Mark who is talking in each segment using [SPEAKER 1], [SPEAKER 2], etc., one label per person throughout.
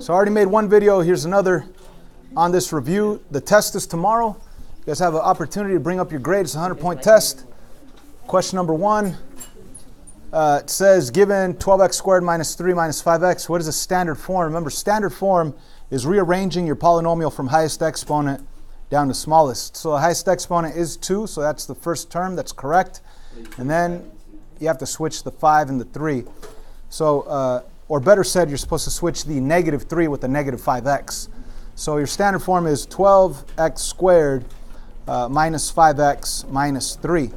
[SPEAKER 1] So I already made one video. Here's another on this review. The test is tomorrow. You guys have an opportunity to bring up your grade. It's a 100-point test. Question number 1. It says, given 12x squared minus 3 minus 5x, what is the standard form? Remember, standard form is rearranging your polynomial from highest exponent down to smallest. So the highest exponent is 2, so that's the first term. That's correct. And then you have to switch the 5 and the 3. So, or better said, you're supposed to switch the negative 3 with the negative 5x. So your standard form is 12x squared minus 5x minus 3.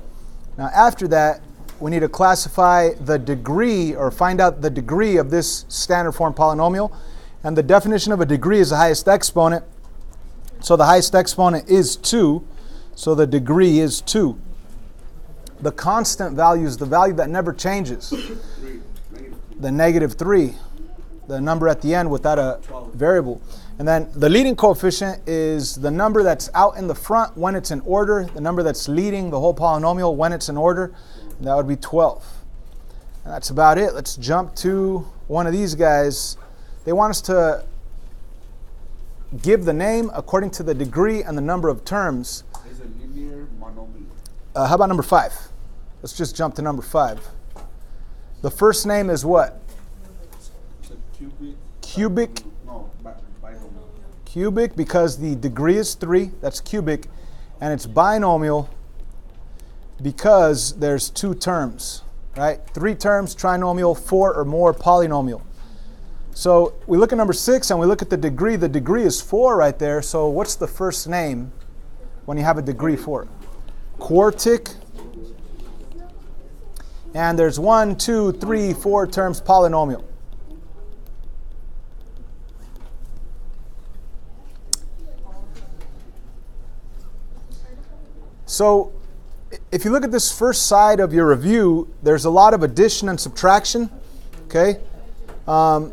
[SPEAKER 1] Now after that, we need to classify the degree, or find out the degree of this standard form polynomial. And the definition of a degree is the highest exponent. So the highest exponent is 2. So the degree is 2. The constant value is the value that never changes. The negative 3. The number at the end without a variable. And then the leading coefficient is the number that's out in the front when it's in order. The number that's leading the whole polynomial when it's in order. And that would be 12. And that's about it. Let's jump to one of these guys. They want us to give the name according to the degree and the number of terms.
[SPEAKER 2] Is a linear monomial.
[SPEAKER 1] How about number 5? Let's just jump to number 5. The first name is what?
[SPEAKER 2] It's a cubic.
[SPEAKER 1] Cubic.
[SPEAKER 2] No, binomial.
[SPEAKER 1] Cubic, because the degree is 3. That's cubic. And it's binomial because there's 2 terms, right? 3 terms, trinomial, 4 or more, polynomial. So we look at number 6 and we look at the degree. The degree is 4 right there. So what's the first name when you have a degree 4? Quartic. And there's 1, 2, 3, 4 terms, polynomial. So if you look at this first side of your review, there's a lot of addition and subtraction, okay? Now,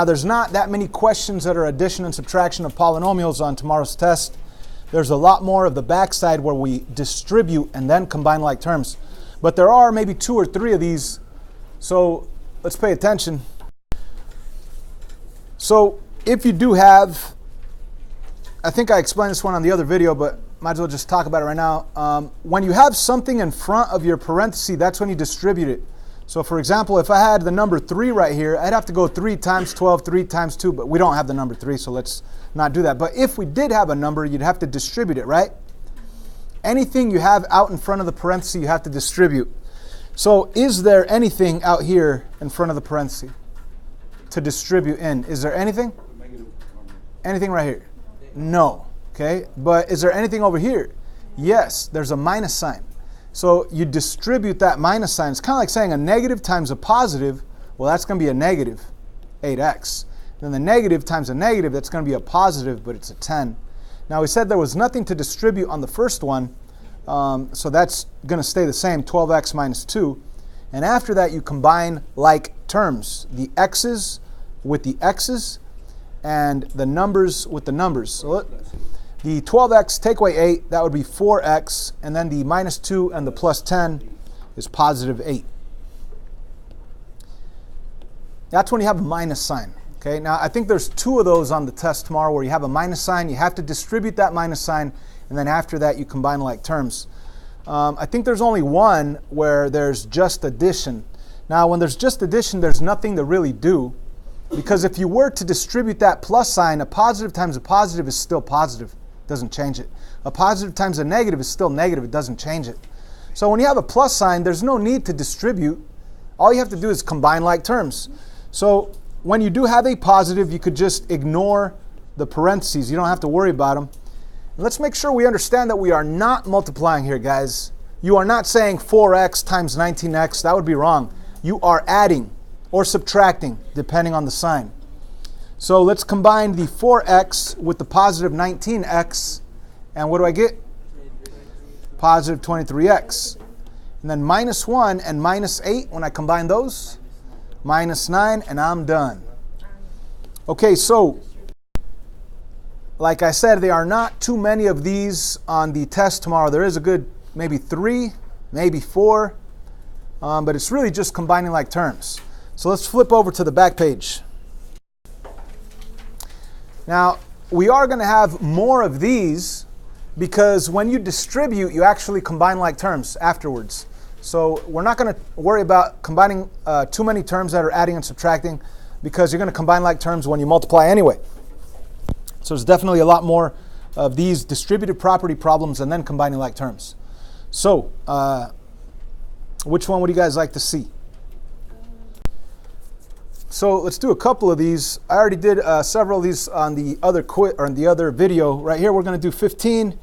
[SPEAKER 1] there's not that many questions that are addition and subtraction of polynomials on tomorrow's test. There's a lot more of the backside where we distribute and then combine like terms. But there are maybe 2 or 3 of these, so let's pay attention. So if you do have, I think I explained this one on the other video, but might as well just talk about it right now. When you have something in front of your parenthesis, that's when you distribute it. So for example, if I had the number 3 right here, I'd have to go 3 times 12, 3 times 2, but we don't have the number 3, so let's not do that. But if we did have a number, you'd have to distribute it, right? Anything you have out in front of the parenthesis, you have to distribute. So is there anything out here in front of the parenthesis to distribute in? Is there anything? Anything right here? No. Okay, but is there anything over here? Yes, there's a minus sign. So you distribute that minus sign. It's kind of like saying a negative times a positive. Well, that's going to be a negative 8x. Then the negative times a negative, that's going to be a positive, but it's a 10. Now we said there was nothing to distribute on the first one, so that's going to stay the same, 12x minus 2. And after that, you combine like terms, the x's with the x's, and the numbers with the numbers. So the 12x, take away 8, that would be 4x, and then the minus 2 and the plus 10 is positive 8. That's when you have a minus sign. Okay, now I think there's 2 of those on the test tomorrow where you have a minus sign, you have to distribute that minus sign, and then after that you combine like terms. I think there's only one where there's just addition. Now when there's just addition, there's nothing to really do, because if you were to distribute that plus sign, a positive times a positive is still positive. Doesn't change it. A positive times a negative is still negative. It doesn't change it. So when you have a plus sign, there's no need to distribute. All you have to do is combine like terms. So when you do have a positive, you could just ignore the parentheses. You don't have to worry about them. And let's make sure we understand that we are not multiplying here, guys. You are not saying 4x times 19x. That would be wrong. You are adding or subtracting, depending on the sign. So let's combine the 4x with the positive 19x, and what do I get? Positive 23x. And then minus 1 and minus 8, when I combine those, minus 9, and I'm done. Okay, so like I said, there are not too many of these on the test tomorrow. There is a good maybe 3, maybe 4, but it's really just combining like terms. So let's flip over to the back page. Now, we are going to have more of these because when you distribute, you actually combine like terms afterwards. So we're not going to worry about combining too many terms that are adding and subtracting because you're going to combine like terms when you multiply anyway. So there's definitely a lot more of these distributive property problems and then combining like terms. So which one would you guys like to see? So let's do a couple of these. I already did several of these on the other video. Right here we're going to do 15,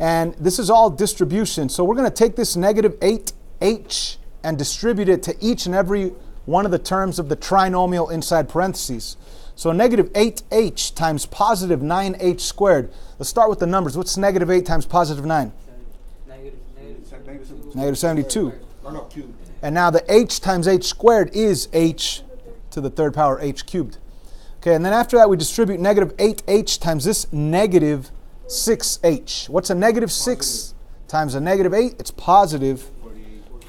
[SPEAKER 1] and this is all distribution. So we're going to take this negative 8h and distribute it to each and every one of the terms of the trinomial inside parentheses. So negative 8h times positive 9h squared. Let's start with the numbers. What's negative 8 times positive 9? Negative 72. And now the h times h squared is h to the third power h cubed. Okay, and then after that we distribute negative 8h times this negative 6h. What's a negative 6 times a negative 8? It's positive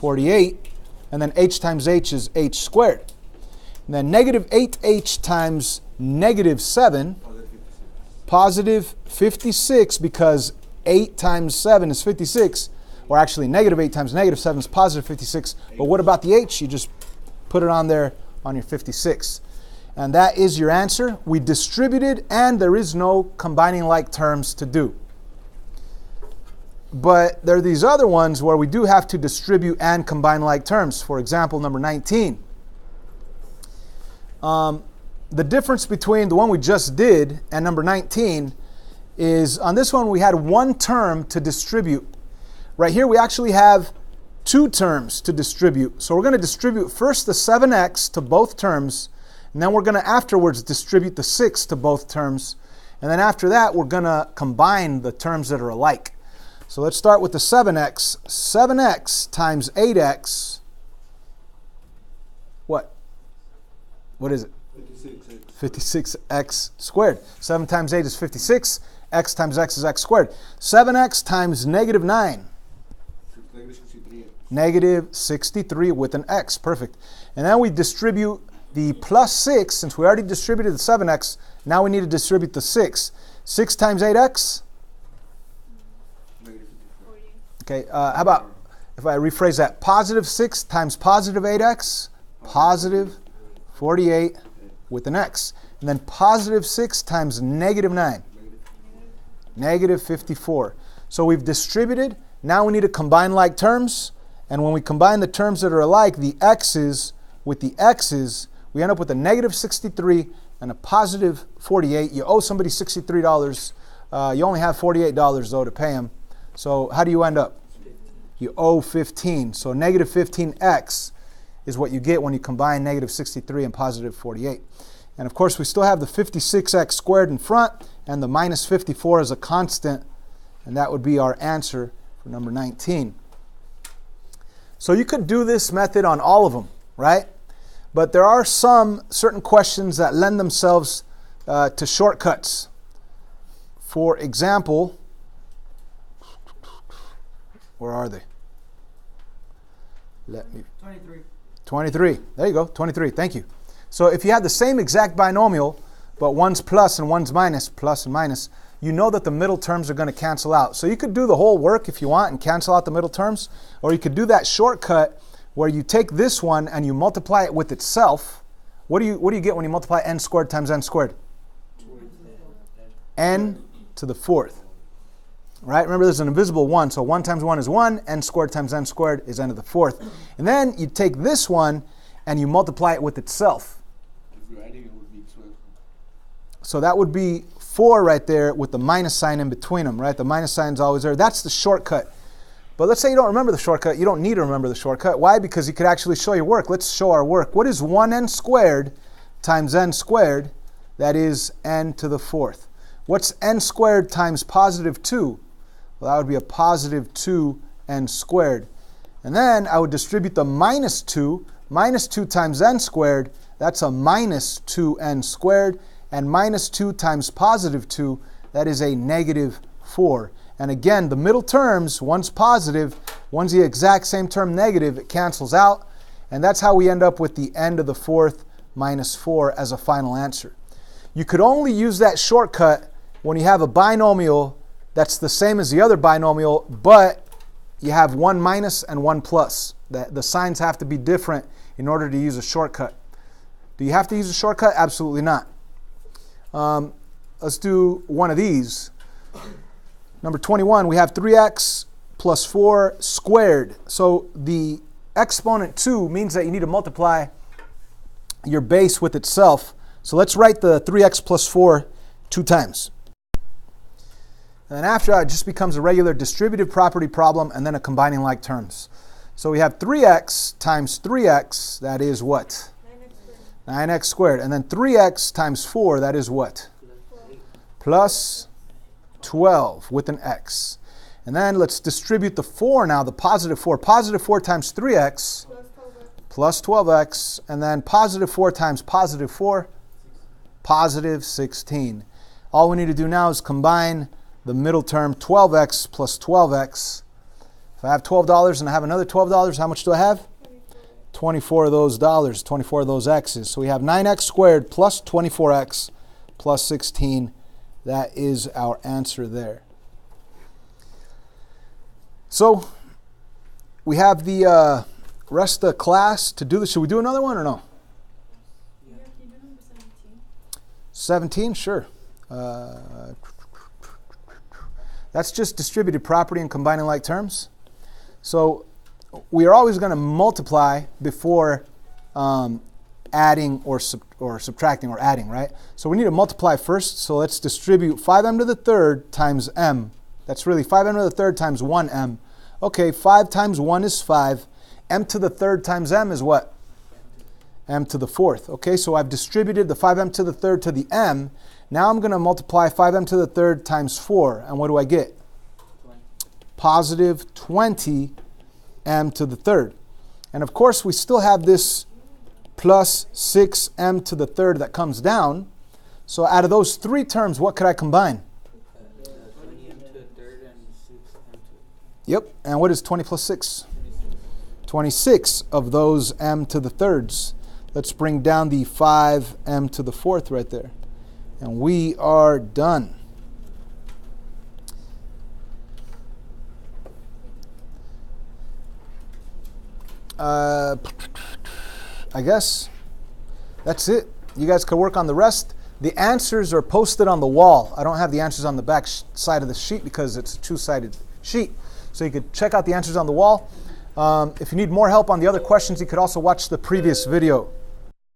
[SPEAKER 1] 48. And then h times h is h squared. And then negative 8h times negative 7, positive 56, because 8 times 7 is 56. Or actually negative 8 times negative 7 is positive 56. But what about the h? You just put it on there on your 56. And that is your answer. We distributed and there is no combining like terms to do. But there are these other ones where we do have to distribute and combine like terms. For example, number 19. The difference between the one we just did and number 19 is on this one we had one term to distribute. Right here we actually have two terms to distribute. So we're going to distribute first the 7x to both terms, and then we're going to afterwards distribute the 6 to both terms. And then after that, we're going to combine the terms that are alike. So let's start with the 7x. 7x times 8x, what? What is it? 56x squared. 7 times 8 is 56. X times x is x squared. 7x times negative 9. Negative 63 with an x. Perfect. And then we distribute the plus 6. Since we already distributed the 7x, now we need to distribute the 6. 6 times 8x? Okay, how about if I rephrase that? Positive 6 times positive 8x? Positive 48 with an x. And then positive 6 times negative 9? Negative 54. So we've distributed. Now we need to combine like terms. And when we combine the terms that are alike, the x's with the x's, we end up with a negative 63 and a positive 48. You owe somebody $63. You only have $48 though to pay him. So how do you end up? You owe 15. So negative 15x is what you get when you combine negative 63 and positive 48. And of course we still have the 56x squared in front and the minus 54 as a constant. And that would be our answer for number 19. So you could do this method on all of them, right? But there are some certain questions that lend themselves to shortcuts. For example, where are they? Let me.
[SPEAKER 3] 23.
[SPEAKER 1] 23. There you go. 23. Thank you. So if you have the same exact binomial, but one's plus and one's minus, plus and minus, you know that the middle terms are going to cancel out. So you could do the whole work if you want and cancel out the middle terms, or you could do that shortcut where you take this one and you multiply it with itself. What do you get when you multiply n squared times n squared? N to the fourth. Right? Remember there's an invisible 1, so 1 times 1 is 1, n squared times n squared is n to the fourth. And then you take this one and you multiply it with itself.
[SPEAKER 2] If you're adding, it would be 12.
[SPEAKER 1] So that would be 4 right there with the minus sign in between them, right? The minus sign is always there. That's the shortcut. But let's say you don't remember the shortcut. You don't need to remember the shortcut. Why? Because you could actually show your work. Let's show our work. What is 1n squared times n squared? That is n to the fourth. What's n squared times positive 2? Well, that would be a positive 2n squared. And then I would distribute the minus 2. Minus 2 times n squared, that's a minus 2n squared. And minus 2 times positive 2, that is a negative 4. And again, the middle terms, one's positive, one's the exact same term negative, it cancels out. And that's how we end up with the end of the fourth minus 4 as a final answer. You could only use that shortcut when you have a binomial that's the same as the other binomial, but you have one minus and one plus. The signs have to be different in order to use a shortcut. Do you have to use a shortcut? Absolutely not. Let's do one of these. Number 21, we have 3x plus 4 squared. So the exponent 2 means that you need to multiply your base with itself. So let's write the 3x plus 4 2 times. And then after that, it just becomes a regular distributive property problem and then a combining like terms. So we have 3x times 3x, that is what? 9x squared. And then 3x times 4, that is what? Plus 12 with an x. And then let's distribute the 4 now, the positive 4. Positive 4 times 3x plus 12x. And then positive 4 times positive 4, positive 16. All we need to do now is combine the middle term, 12x plus 12x. If I have $12 and I have another $12, how much do I have? 24 of those dollars, 24 of those x's. So we have 9x squared plus 24x plus 16. That is our answer there. So we have the rest of the class to do this. Should we do another one or no?
[SPEAKER 3] Yeah, can you do number
[SPEAKER 1] 17,
[SPEAKER 3] 17?
[SPEAKER 1] sure. That's just distributed property and combining like terms. So we are always going to multiply before adding or subtracting or adding, right? So we need to multiply first. So let's distribute 5m to the third times m. That's really 5m to the third times 1m. Okay, 5 times 1 is 5. M to the third times m is what? M to the fourth. Okay, so I've distributed the 5m to the third to the m. Now I'm going to multiply 5m to the third times 4. And what do I get?
[SPEAKER 3] 20.
[SPEAKER 1] Positive 20 m to the third. And of course, we still have this plus 6m to the third that comes down. So out of those three terms, what could I combine?
[SPEAKER 3] 20m to the third and 6m to
[SPEAKER 1] Yep, and what is 20 plus 6? 26 of those m to the thirds. Let's bring down the 5m to the fourth right there. And we are done. I guess that's it. You guys could work on the rest. The answers are posted on the wall. I don't have the answers on the back side of the sheet because it's a two-sided sheet. So you could check out the answers on the wall. If you need more help on the other questions, you could also watch the previous video.